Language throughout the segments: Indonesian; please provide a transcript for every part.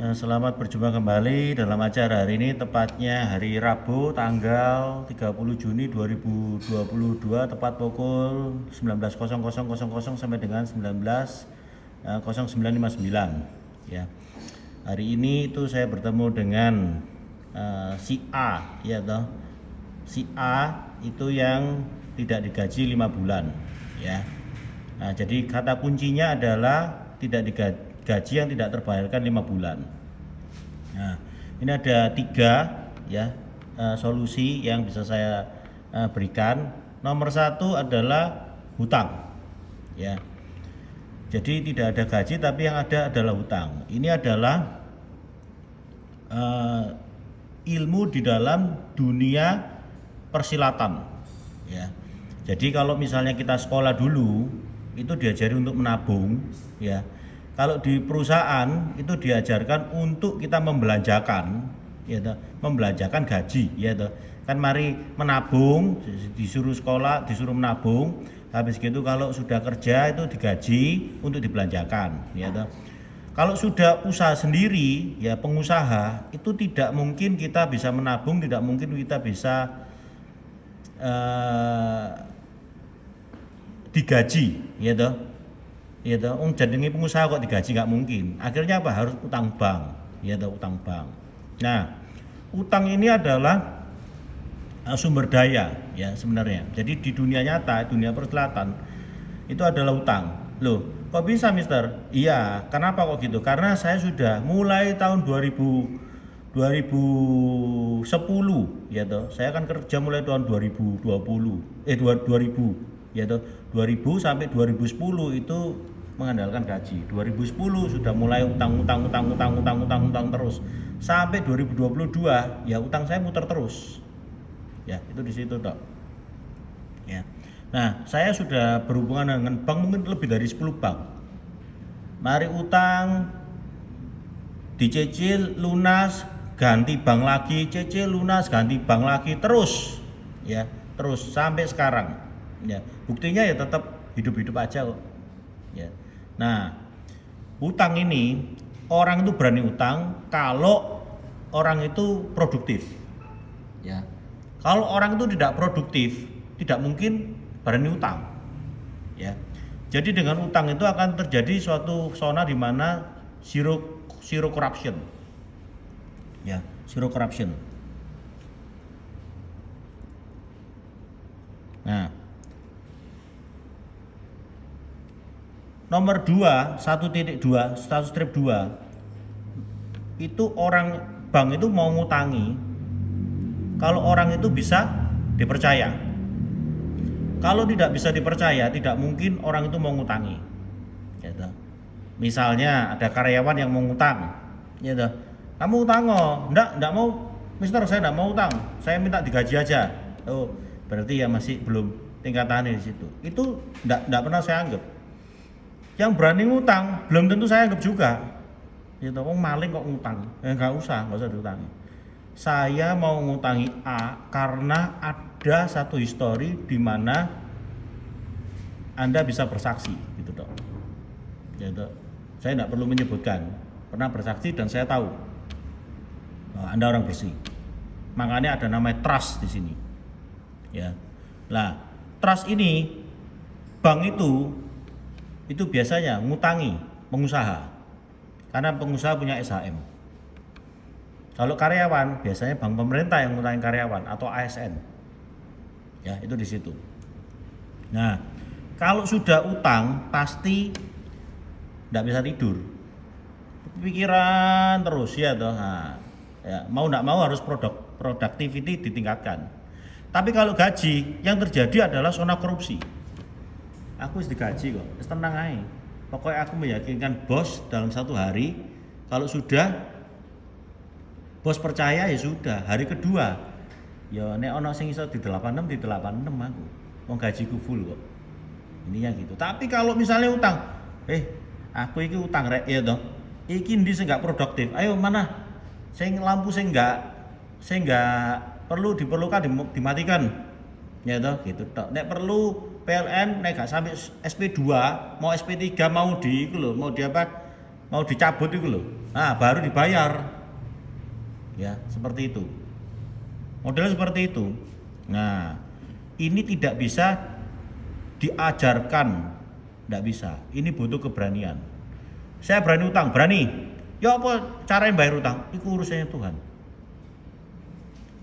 Selamat berjumpa kembali dalam acara hari ini, tepatnya hari Rabu tanggal 30 Juni 2022, tepat pukul 19.00 sampai dengan 19.0959 ya. Hari ini itu saya bertemu dengan si A ya toh. Si A itu yang tidak digaji 5 bulan ya. Nah, jadi kata kuncinya adalah tidak digaji yang tidak terbayarkan 5 bulan. Nah, ini ada 3 ya solusi yang bisa saya berikan. Nomor 1 adalah hutang ya. Jadi tidak ada gaji tapi yang ada adalah hutang. Ini adalah ilmu di dalam dunia persilatan ya. Jadi kalau misalnya kita sekolah dulu itu diajari untuk menabung ya. Kalau di perusahaan itu diajarkan untuk kita membelanjakan ya toh, membelanjakan gaji ya toh. Kan mari menabung, disuruh sekolah, disuruh menabung. Habis gitu kalau sudah kerja itu digaji untuk dibelanjakan ya toh. Kalau sudah usaha sendiri ya, pengusaha itu tidak mungkin kita bisa menabung, tidak mungkin kita bisa digaji ya toh. Ya toh, jenenge pengusaha kok digaji, nggak mungkin. Akhirnya apa? Harus utang bank ya toh, utang bank. Nah, utang ini adalah sumber daya ya sebenarnya. Jadi di dunia nyata, dunia perselatan itu adalah utang. Loh, kok bisa Mister? Iya, kenapa kok gitu? Karena saya sudah mulai tahun 2010 ya toh. Saya kan kerja mulai tahun 2020. 2000 ya toh. 2000 sampai 2010 itu mengandalkan gaji. 2010 sudah mulai utang terus. Sampai 2022 ya utang saya muter terus. Ya, itu di situ toh. Ya. Nah, saya sudah berhubungan dengan bank mungkin lebih dari 10 bank. Mari utang, dicicil, lunas, ganti bank lagi, cicil, lunas, ganti bank lagi, terus ya, terus sampai sekarang. Ya, buktinya ya tetap hidup-hidup aja kok. Ya. Nah, utang ini orang itu berani utang kalau orang itu produktif. Ya. Kalau orang itu tidak produktif, tidak mungkin berani utang. Ya. Jadi dengan utang itu akan terjadi suatu zona di mana zero corruption. Ya, zero corruption. Nah, nomor 2, 1.2, status strip 2 itu orang bank itu mau ngutangi kalau orang itu bisa dipercaya. Kalau tidak bisa dipercaya, tidak mungkin orang itu mau ngutangi. Gitu. Misalnya ada karyawan yang mau ngutang, gitu. Kamu utang kok? Enggak mau, Mister, saya enggak mau utang. Saya minta digaji aja. Oh, berarti ya masih belum tingkatannya di situ. Itu enggak pernah saya anggap. Yang berani ngutang belum tentu saya anggap juga. Gitu, maling kok ngutang. Enggak usah diutangi. Saya mau ngutangi A karena ada satu histori di mana Anda bisa bersaksi gitu dok. Gitu. Saya tidak perlu menyebutkan, pernah bersaksi dan saya tahu bahwa Anda orang bersih. Makanya ada namanya trust di sini. Ya. Nah, trust ini bank itu biasanya ngutangi pengusaha. Karena pengusaha punya SHM. Kalau karyawan biasanya bank pemerintah yang ngutangin karyawan atau ASN. Ya, itu di situ. Nah, kalau sudah utang pasti tidak bisa tidur. Pikiran terus ya toh. Nah, ya, mau tidak mau harus productivity ditingkatkan. Tapi kalau gaji yang terjadi adalah zona korupsi. Aku harus digaji kok, tenang aja. Pokoknya aku meyakinkan bos dalam 1 hari. Kalau sudah bos percaya ya sudah, hari kedua ya nek ono sing iso di 86 aku. Wong gajiku full kok. Ininya gitu. Tapi kalau misalnya utang, aku iki utang rek ya toh. Iki ndi sing gak produktif. Ayo mana? Sing lampu sing enggak diperlukan dimatikan. Ya toh gitu tok. Nek perlu PLN nek gak sampai SP2, mau SP3 mau di iku lho, mau di apa? mau dicabut itu loh. Nah, baru dibayar. Ya, seperti itu. Modelnya seperti itu. Nah, ini tidak bisa diajarkan, tidak bisa. Ini butuh keberanian. Saya berani utang, berani. Ya apa caranya bayar utang? Itu urusannya Tuhan.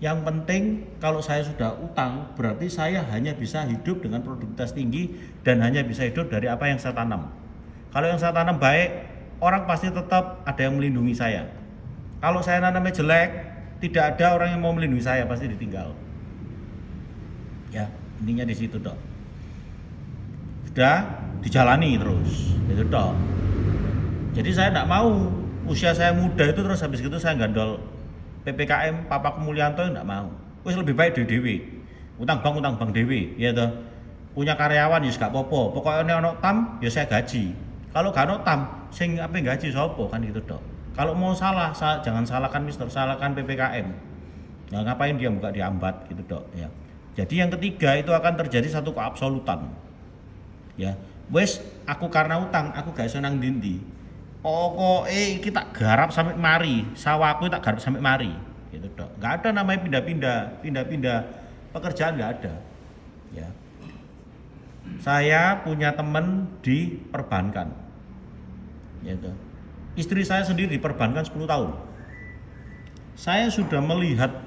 Yang penting kalau saya sudah utang, berarti saya hanya bisa hidup dengan produktivitas tinggi dan hanya bisa hidup dari apa yang saya tanam. Kalau yang saya tanam baik, orang pasti tetap ada yang melindungi saya. Kalau saya nanamnya jelek, tidak ada orang yang mau melindungi saya, pasti ditinggal. Ya, intinya di situ dok. Sudah dijalani terus, itu dok. Jadi saya tidak mau usia saya muda itu terus habis itu saya gandol PPKM, Papa Mulyanto tidak mau. Wis lebih baik dewe. Utang bank dewe, ya toh. Punya karyawan ya gak apa-apa. Pokoknya ono tam ya saya gaji. Kalau gak ono tam, sing apa gaji sapa kan gitu dok. Kalau mau salah, jangan salahkan Mister, salahkan PPKM. Nah, ngapain dia buka diambat gitu dok ya. Jadi yang ketiga itu akan terjadi satu keabsolutan. Ya, wes aku karena utang aku gak iso nang ndi. Pokoke iki tak garap sampai mari, sawahku tak garap sampai mari. Gitu dok. Enggak ada namanya pindah-pindah pekerjaan, enggak ada. Ya. Saya punya teman di perbankan. Gitu. Istri saya sendiri di perbankan 10 tahun. Saya sudah melihat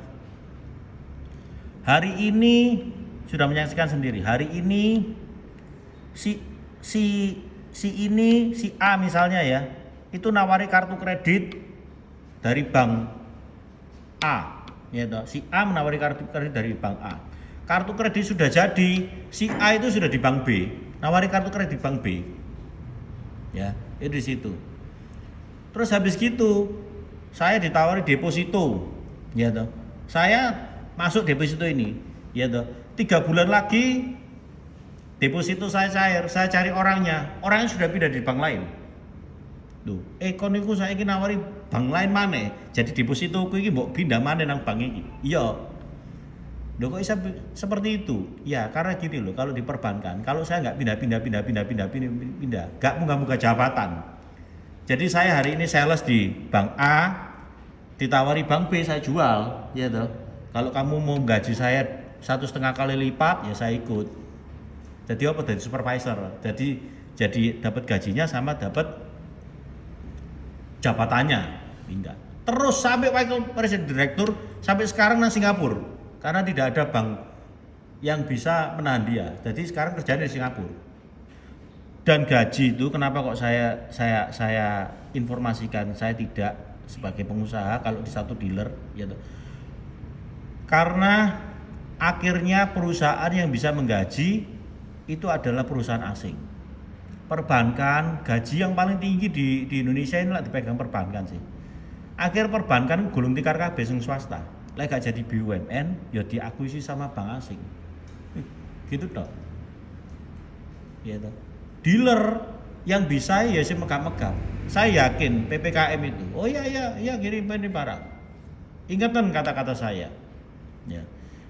hari ini, sudah menyaksikan sendiri. Hari ini si A misalnya ya, itu nawari kartu kredit dari bank A, ya toh. Si A menawari kartu kredit dari bank A. Kartu kredit sudah jadi, si A itu sudah di bank B, nawari kartu kredit bank B. Ya, itu di situ. Terus habis gitu, saya ditawari deposito, ya toh. Saya masuk deposito ini, ya toh. 3 bulan lagi deposito saya cair, saya cari orangnya sudah pindah di bank lain. Tuh, kon iku saiki nawari bank lain maneh. Jadi depositoku iki mbok pindah maneh nang bank iki. Iya. Lho kok bisa seperti itu? Ya, karena gini loh, kalau di perbankan, kalau saya nggak pindah, nggak muga-muga jabatan. Jadi saya hari ini sales di bank A, ditawari bank B saya jual, ya toh. Kalau kamu mau gaji saya 1,5 kali lipat, ya saya ikut. Jadi apa? Dari supervisor. Jadi dapat gajinya sama dapat jabatannya, pindah. Terus sampai wakil presiden direktur sampai sekarang nang Singapura. Karena tidak ada bank yang bisa menahan dia. Jadi sekarang kerjanya di Singapura. Dan gaji itu kenapa kok saya informasikan saya tidak sebagai pengusaha kalau di satu dealer gitu. Karena akhirnya perusahaan yang bisa menggaji itu adalah perusahaan asing. Perbankan gaji yang paling tinggi di Indonesia ini lah dipegang perbankan sih. Akhir perbankan gulung tikar kabeh sing swasta. Lek gak jadi BUMN ya diakuisisi sama bank asing. Gitu toh. Ya toh. Dealer yang bisa ya sih megap-megap. Saya yakin PPKM itu. Oh iya kirim ini barang. Ingatan kata-kata saya. Ya.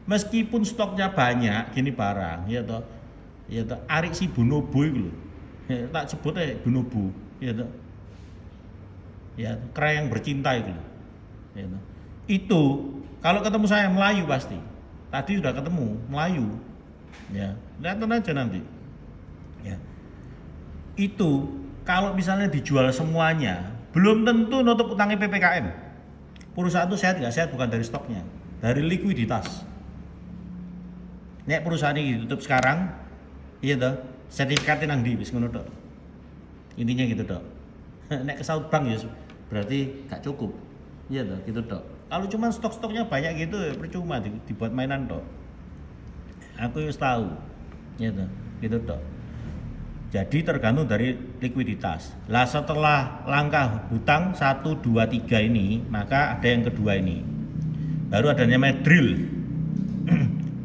Meskipun stoknya banyak gini barang, ya toh. Ya toh, Arik si Bonobo itu loh. Ya, tak sebut aja Bonobo, ya toh. Ya, kera yang bercinta itu loh. Ya toh. Itu kalau ketemu saya Melayu pasti. Tadi sudah ketemu Melayu. Ya, lihat aja nanti. Ya. Itu kalau misalnya dijual semuanya, belum tentu nutup utangnya PPKM. Perusahaan itu sehat nggak sehat bukan dari stoknya, dari likuiditas. Nek perusahaan ini tutup sekarang, iya toh, sertifikatnya nang di wis ngono tok. Intinya gitu tok. Nek kesaut bank ya berarti gak cukup. Iya toh, gitu tok. Kalau cuma stok-stoknya banyak gitu ya percuma dibuat mainan tok. Aku wis tahu. Iya toh, gitu tok. Jadi tergantung dari likuiditas. Lah setelah langkah hutang 1, 2, 3 ini, maka ada yang kedua ini. Baru ada namanya drill.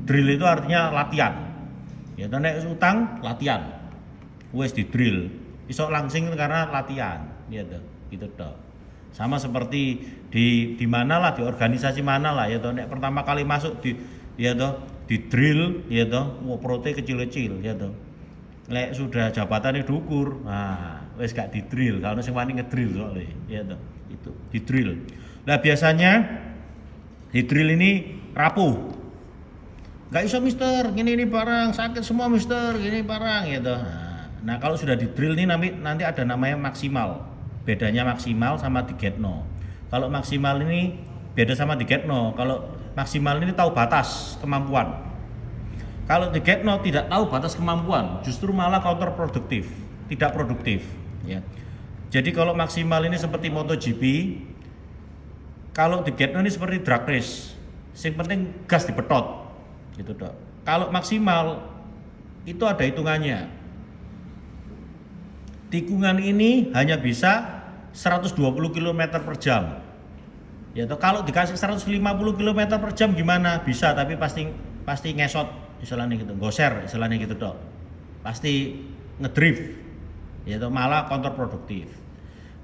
Drill itu artinya latihan. Ya nek utang latihan. Wes di drill. Iso langsing karena latihan. Ya toh, gitu toh. Sama seperti di mana lah, di organisasi mana lah ya toh. Nek pertama kali masuk di ya toh, di drill ya toh, prote kecil-kecil ya toh. Lek sudah jabatannya dukur, nah wis gak di drill, kalau sing wani ngedrill soalnya, ya toh. Itu di drill. Nah, biasanya di drill ini rapuh. Gak iso mister, ini barang sakit semua mister, gini barang gitu. Nah kalau sudah di drill ini nanti ada namanya maksimal. Bedanya maksimal sama digetno. Kalau maksimal ini beda sama digetno. Kalau maksimal ini tahu batas kemampuan. Kalau digetno tidak tahu batas kemampuan, justru malah counterproduktif, tidak produktif. Ya. Jadi kalau maksimal ini seperti MotoGP, kalau digetno ini seperti drag race. Yang penting gas dipetot. Gitu dok. Kalau maksimal itu ada hitungannya. Tikungan ini hanya bisa 120 km per jam. Ya toh, kalau dikasih 150 km per jam gimana? Bisa, tapi pasti ngesot istilahnya gitu, goser istilahnya gitu dok. Pasti ngedrift. Ya toh, malah kontraproduktif.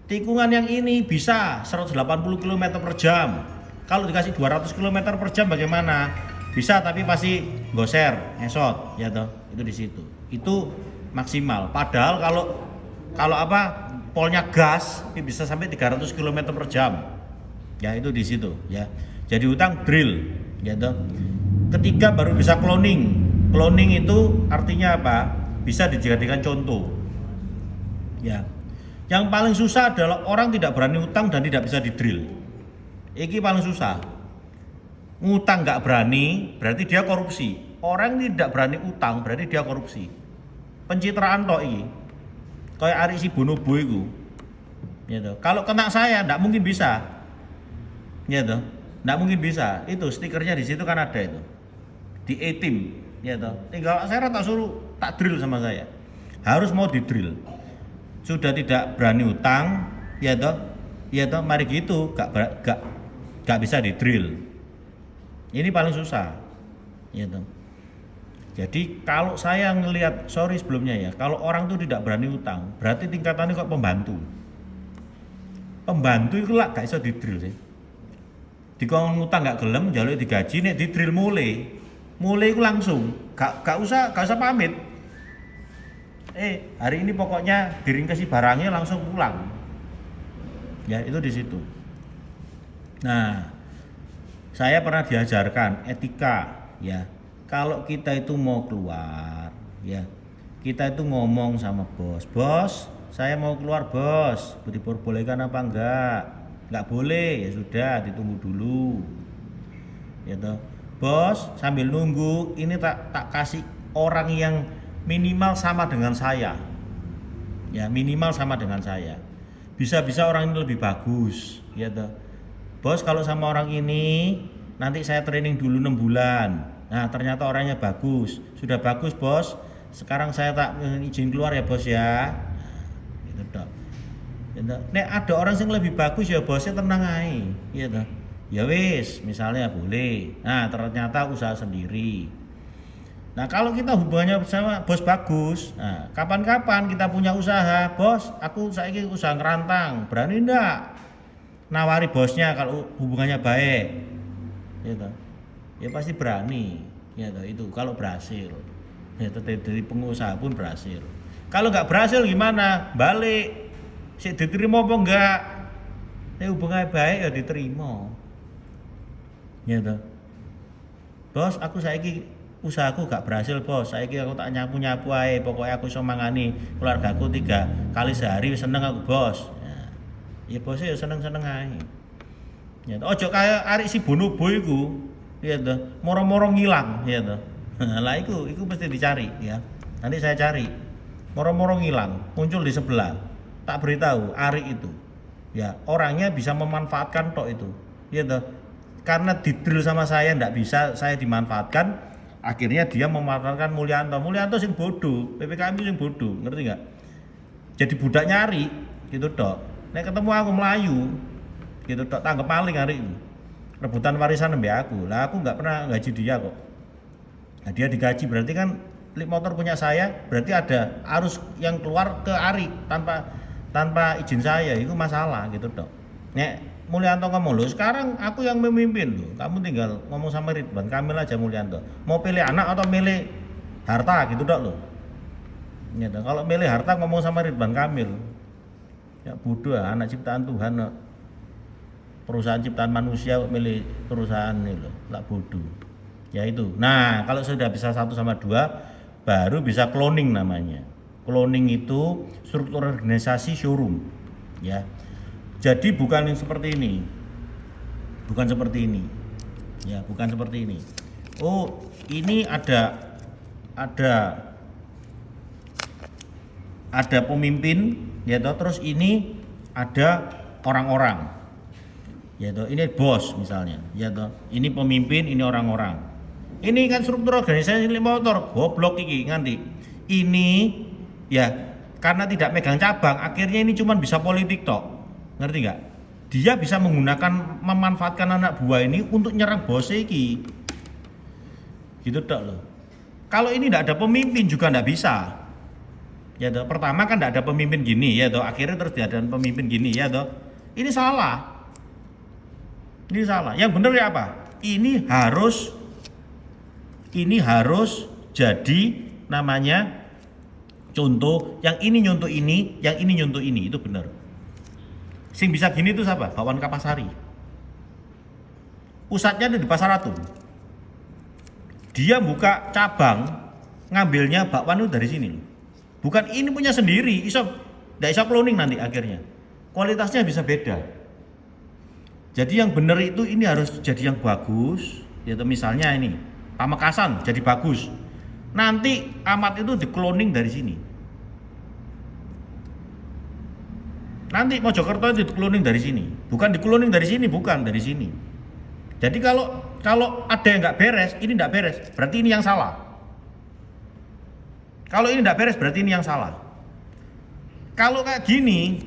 Tikungan yang ini bisa 180 km per jam. Kalau dikasih 200 km per jam bagaimana? Bisa tapi pasti goser, ngesot, ya toh. Itu di situ. Itu maksimal. Padahal kalau polnya gas bisa sampai 300 km per jam. Ya itu di situ, ya. Jadi utang drill, ya toh. Ketiga baru bisa cloning. Cloning itu artinya apa? Bisa dijadikan contoh. Ya. Yang paling susah adalah orang tidak berani utang dan tidak bisa di drill. Ini paling susah. Ngutang nggak berani berarti dia korupsi. Orang tidak berani utang berarti dia korupsi. Pencitraan tok iki. Kayak Ari si Bonobo iku. Ya toh. Kalau kena saya nggak mungkin bisa. Ya toh. Nggak mungkin bisa. Itu stikernya di situ kan ada itu. Di A-team, ya toh. Tinggal saya tak suruh tak drill sama saya. Harus mau di drill. Sudah tidak berani utang, ya toh. Ya toh, mari gitu, gak bisa di drill. Ini paling susah, ya toh. Jadi kalau saya ngelihat, sorry sebelumnya ya, kalau orang tuh tidak berani utang, berarti tingkatannya kok pembantu. Pembantu itu lah gak bisa di drill sih. Dikon ngutang gak gelem, njaluk digaji, nek di drill mulai itu langsung, gak usah pamit. Hari ini pokoknya diringkesi barangnya langsung pulang. Ya itu di situ. Nah. Saya pernah diajarkan etika, ya. Kalau kita itu mau keluar, ya, kita itu ngomong sama bos, saya mau keluar bos, diperbolehkan apa enggak? Enggak boleh, ya sudah, ditunggu dulu, ya toh. Bos, sambil nunggu, ini tak kasih orang yang minimal sama dengan saya, ya minimal sama dengan saya. Bisa-bisa orang ini lebih bagus, ya toh. Bos, kalau sama orang ini nanti saya training dulu 6 bulan. Nah ternyata orangnya bagus. Sudah bagus bos, sekarang saya tak izin keluar ya bos ya. Nah, gitu dok. Nek ada orang yang lebih bagus ya bosnya tenang aja, iya toh. Ya wis, misalnya boleh. Nah ternyata usaha sendiri. Nah kalau kita hubungannya sama bos bagus, nah kapan-kapan kita punya usaha, bos, aku saiki usaha ngerantang, berani ndak? Nawari bosnya kalau hubungannya baik, ya toh. Ya pasti berani, ya toh. Itu kalau berhasil, ya toh, dari pengusaha pun berhasil. Kalau nggak berhasil gimana? Balik, sih diterima apa enggak? Hubungannya baik ya diterima, ya toh. Bos, aku saiki usahaku gak berhasil bos, saiki aku tak nyapu ae, pokoknya aku iso mangani keluargaku 3 kali sehari seneng aku bos. Ya bosnya ya seneng-seneng aja. Ya ojo kayak Ari si Bonobo iku, ya toh, moro-moro ngilang, ya toh. Lah iku mesti dicari ya. Nanti saya cari. Moro-moro ngilang, muncul di sebelah. Tak beritahu Ari itu. Ya, orangnya bisa memanfaatkan tok itu. Ya toh. Karena didrill sama saya ndak bisa saya dimanfaatkan, akhirnya dia memanfaatkan Mulyanto. Mulyanto sing bodoh, PPKM sing bodoh, ngerti enggak? Jadi budak nyari gitu tok. Nek ketemu aku Melayu, gitu tok tanggap maling hari ini. Rebutan warisan mbak aku. Lah aku nggak pernah gaji dia kok. Nah, dia digaji berarti kan motor punya saya, berarti ada arus yang keluar ke Ari tanpa izin saya, itu masalah gitu tok. Nek Mulyanto ngomong loh, sekarang aku yang memimpin loh. Kamu tinggal ngomong sama Ridwan Kamil aja Mulyanto. Mau pilih anak atau milih harta gitu tok loh. Gitu. Kalau milih harta ngomong sama Ridwan Kamil. Ya bodoh, anak ciptaan Tuhan kok. Perusahaan ciptaan manusia kok milih perusahaan ini loh, lah bodoh. Ya itu. Nah, kalau sudah bisa 1/2 baru bisa cloning namanya. Cloning itu struktur organisasi showroom. Ya. Jadi bukan yang seperti ini. Bukan seperti ini. Ya, bukan seperti ini. Oh, ini ada pemimpin, ya toh, terus ini ada orang-orang. Ya toh, ini bos misalnya, ya toh. Ini pemimpin, ini orang-orang. Ini kan struktur organisasi motor, goblok iki nganti. Ini ya karena tidak megang cabang, akhirnya ini cuma bisa politik tok. Ngerti nggak? Dia bisa memanfaatkan anak buah ini untuk nyerang bos iki. Gitu tok loh. Kalau ini tidak ada pemimpin juga nggak bisa. Ya toh, pertama kan tidak ada pemimpin gini, ya toh. Akhirnya terus ada pemimpin gini, ya toh. Ini salah. Ini salah. Yang benar ya apa? Ini harus jadi namanya contoh, yang ini nyontoh ini, yang ini nyontoh ini, itu benar. Sing bisa gini itu siapa? Bakwan Kapasari. Pusatnya ada di Pasar Atom. Dia buka cabang, ngambilnya bakwan itu dari sini. Bukan ini punya sendiri, nggak bisa cloning nanti akhirnya. Kualitasnya bisa beda. Jadi yang benar itu ini harus jadi yang bagus, yaitu misalnya ini Pamekasan jadi bagus. Nanti Amat itu di-cloning dari sini. Nanti Mojokerto itu di-cloning dari sini. Bukan di-cloning dari sini, bukan dari sini. Jadi kalau ada yang nggak beres, ini nggak beres, berarti ini yang salah. Kalau ini nggak beres, berarti ini yang salah. Kalau kayak gini,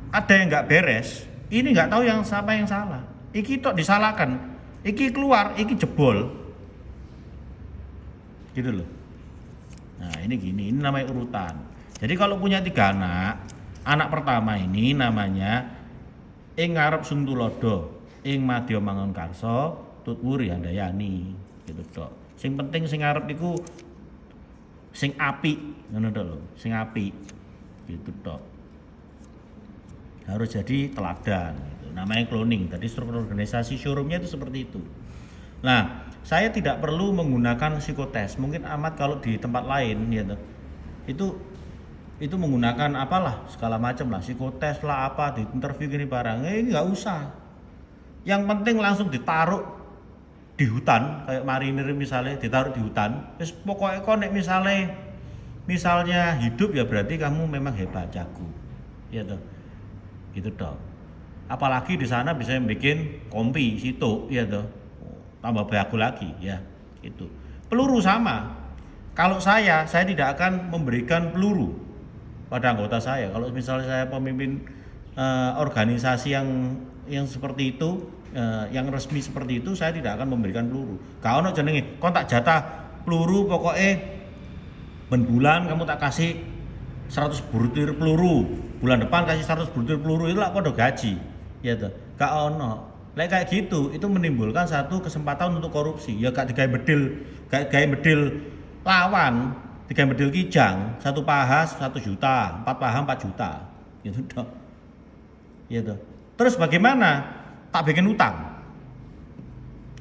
ada yang nggak beres, ini nggak tahu yang siapa yang salah. Iki tok disalahkan, iki keluar, iki jebol, gitu loh. Nah ini gini, ini namanya urutan. Jadi kalau punya 3 anak pertama ini namanya ing ngarep Suntulodo, ing Madya Mangunkarso, Tutwuri Handayani, gitu tok. Sing penting sing ngarep iku sing apik, ngono tok lho, sing apik, gitu tok. Harus jadi teladan gitu. Namanya cloning. Tadi struktur organisasi showroomnya itu seperti itu. Nah, saya tidak perlu menggunakan psikotes. Mungkin Amat kalau di tempat lain gitu, itu menggunakan apalah segala macam lah, psikotes lah apa, di interview gini barang. Nggak usah. Yang penting langsung ditaruh di hutan, kayak marinir misalnya ditaruh di hutan. Terus pokoknya konek misalnya hidup ya berarti kamu memang hebat, jago. Ya toh. Gitu dong. Apalagi di sana bisa bikin kompi situ, ya toh. Tambah bagus lagi, ya. Itu. Peluru sama. Kalau saya tidak akan memberikan peluru pada anggota saya. Kalau misalnya saya pemimpin organisasi yang seperti itu, yang resmi seperti itu, saya tidak akan memberikan peluru. Kau ono jenenge, kon tak jatah peluru pokoknya ben bulan kamu tak kasih 100 butir peluru, bulan depan kasih 100 butir peluru, itu lah pada gaji, ya tuh. Gak ono, kayak gitu, itu menimbulkan satu kesempatan untuk korupsi. Ya gak digawe bedil lawan, digawe bedil kijang, 1 paha 1 juta, 4 paha 4 juta, gitu dong, ya tuh. Terus bagaimana? Tak bikin utang.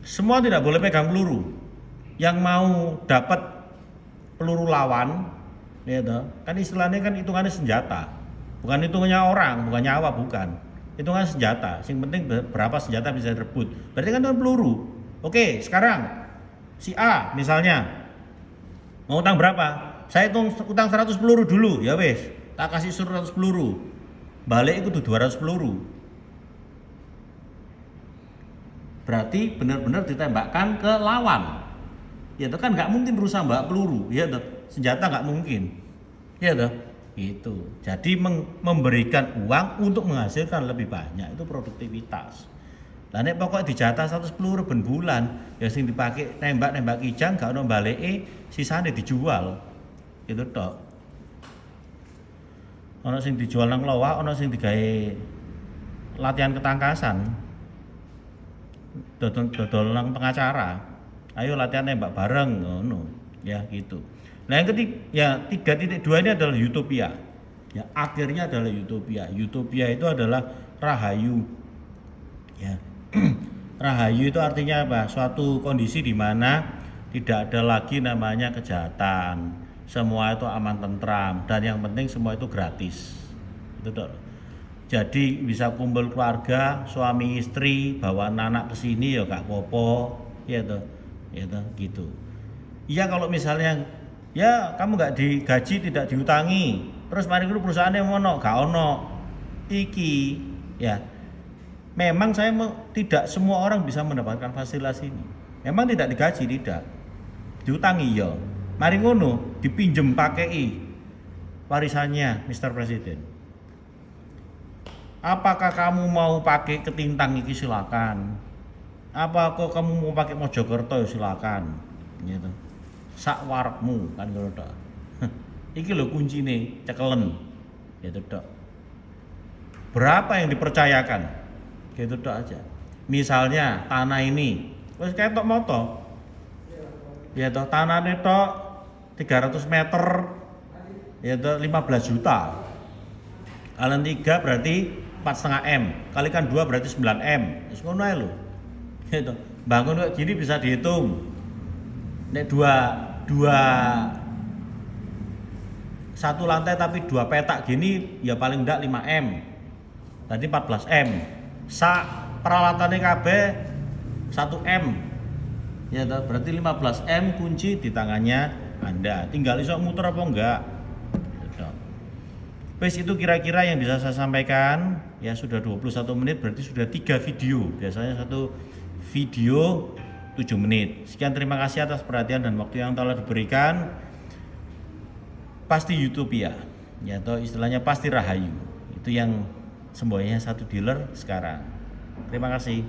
Semua tidak boleh pegang peluru. Yang mau dapat peluru lawan, ya toh, kan istilahnya kan hitungannya senjata, bukan hitungannya orang, bukan nyawa, bukan hitungan senjata. Yang penting berapa senjata bisa direbut, berarti kan itu peluru. Oke, sekarang si A misalnya mau utang berapa, saya hitung utang 100 peluru dulu, ya wes, tak kasih 100 peluru, balik itu 200 peluru, berarti benar-benar ditembakkan ke lawan. Ya itu kan nggak mungkin rusak mbak peluru, ya tuh, senjata nggak mungkin, ya tuh. Itu jadi memberikan uang untuk menghasilkan lebih banyak, itu produktivitas. Lah nek pokok dijatah 100 peluru ben bulan, ya sing dipakai nembak kijang gak ono baleke, sisane dijual. Itu tok. Ono sing dijual nang lowak, ono sing digawe latihan ketangkasan. Dodol nang pengacara. Ayo latihan nembak bareng ngono, ya gitu. Nah yang ketiga, ya 3.2 ini adalah utopia. Ya, akhirnya adalah utopia. Utopia itu adalah rahayu. Ya. Rahayu itu artinya apa? Suatu kondisi di mana tidak ada lagi namanya kejahatan. Semua itu aman tentram dan yang penting semua itu gratis. Itu dok. Jadi bisa kumpul keluarga, suami istri, bawa anak ke sini ya gak popo, ya toh. Ya toh gitu. Iya kalau misalnya ya kamu nggak digaji tidak diutangi terus mari dulu perusahaannya mono gak ono iki ya memang tidak semua orang bisa mendapatkan fasilitas ini memang tidak digaji tidak diutangi ya mari ngono dipinjem pakai warisannya Mr. Presiden apakah kamu mau pakai ketintang iki silakan apa kok kamu mau pakai Mojokerto silakan gitu sak warepmu kan ngono tok. Iki lho kuncine cekelen. Gitu tok. Berapa yang dipercayakan? Gitu tok aja. Misalnya tanah ini wis ketok moto. Ya toh tanahnya tok 300 meter ya toh 15 juta. Kalian 3 berarti 4,5 M. Kalikan 2 berarti 9 M. Wis ngono ae lho. Gitu. Bangun kayak gini bisa dihitung. Nek dua satu lantai tapi 2 petak gini ya paling enggak 5 M. Tadi 14 M. Sak peralatannya kabeh 1 M. Ya berarti 15 M kunci di tangannya Anda. Tinggal iso muter apa enggak. Wes itu kira-kira yang bisa saya sampaikan. Ya sudah 21 menit berarti sudah 3 video. Biasanya satu video 7 menit. Sekian terima kasih atas perhatian dan waktu yang telah diberikan. Pasti utopia, ya atau istilahnya pasti rahayu. Itu yang semboyannya satu dealer sekarang. Terima kasih.